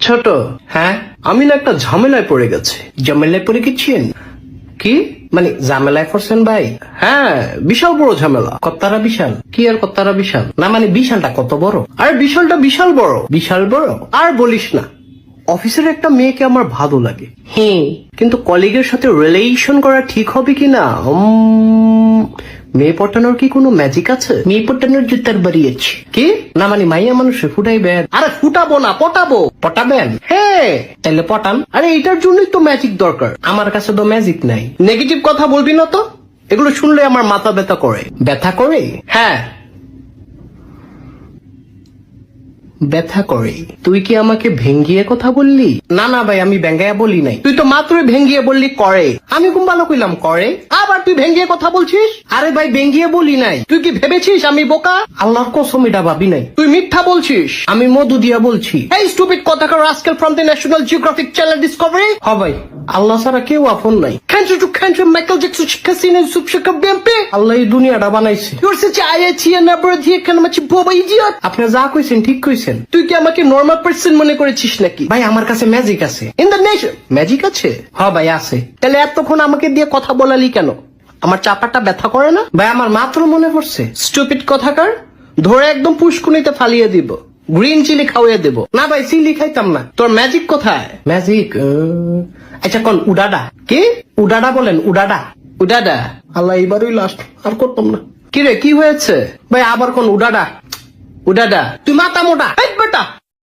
ছোট, হ্যাঁ আমি না একটা ঝামেলায় পড়ে গেছি। ঝামেলায় পড়ে গেছেন? কি মানে ঝামেলায় পড়ছেন ভাই? হ্যাঁ বিশাল বড় ঝামেলা। কত্তারা বিশাল? কি আর কত্তারা বিশাল? না মানে বিশালটা কত বড়? আরে বিশালটা বিশাল বড়। বিশাল বড়? আর বলিস না, অফিসের একটা মেয়েকে আমার ভালো লাগে, হ্যাঁ, কিন্তু কলিগের সাথে রিলেশন করা ঠিক হবে কিনা? মেয়ে পটানোর কি কোনো ম্যাজিক আছে? মেয়ে পটানোর জুতার বাড়িয়েছে কি? না মানে মাইয়া মানুষে ফুটাইবেন? আরে ফুটাবো না, পটাবো। পটাবেন? হ্যাঁ। তাহলে পটান। আরে এটার জন্যই তো ম্যাজিক দরকার। আমার কাছে তো ম্যাজিক নাই। নেগেটিভ কথা বলবি না তো, এগুলো শুনলে আমার মাথা ব্যথা করে। ব্যথা করে? হ্যাঁ ব্যথা করে। তুই কি আমাকে ভেঙ্গিয়ে কথা বললি? না না ভাই, আমি ভেঙ্গাইয়া বলি নাই। তুই তো মাত্রই ভেঙ্গিয়ে বললি করে। আমি কোন ভালো কইলাম করে, আবার তুই ভেঙ্গিয়ে কথা বলছিস? আরে ভাই ভেঙ্গিয়ে বলি নাই। তুই কি ভেবেছিস আমি বোকা? আল্লাহর কসম এটা ভাবি নাই। তুই মিথ্যা বলছিস। আমি মধু দিয়া বলছি। এই স্টুপিড কথাকার rascal from the national geographic channel discovery. হ্যাঁ ভাই, আল্লাহ ছাড়া কেউ আপন নাই। মাইকেল জ্যাকসন শিক্ষাসিনের সুপশিক্ষা বিএমপি। আল্লাহ এই দুনিয়াটা বানাইছে। আপনি যা কইছেন ঠিক কইছেন। তুই কি আমাকে নর্মাল পার্সন মনে করেছিস নাকি? ভাই আমার কাছে ম্যাজিক আছে। ইন দ্য নেশন ম্যাজিক আছে? হ্যাঁ ভাই আছে। তাহলে এতক্ষণ আমাকে দিয়ে কথা বলালি কেন? আমার চাপাটা ব্যথা করে না? ভাই আমার মাত্র মনে পড়ছে। স্টুপিড কথাকার, ধরে একদম পুষ্কুনিতে ফালিয়ে দিব। গ্রিন চিলি খাওয়াইয়া দেব। না ভাই চিলি খাইতাম না। তোর ম্যাজিক কোথায়? ম্যাজিক আচ্ছা কোন উডাডা? কি উডাডা বলেন? উডাডা? উডাডা? আল্লাহ এবারই লাস্ট, আর করতাম না। কি রে কি হয়েছে? ভাই আবার কোন উডাডা? উডাডা? তুই মাথা মোটা বেটা।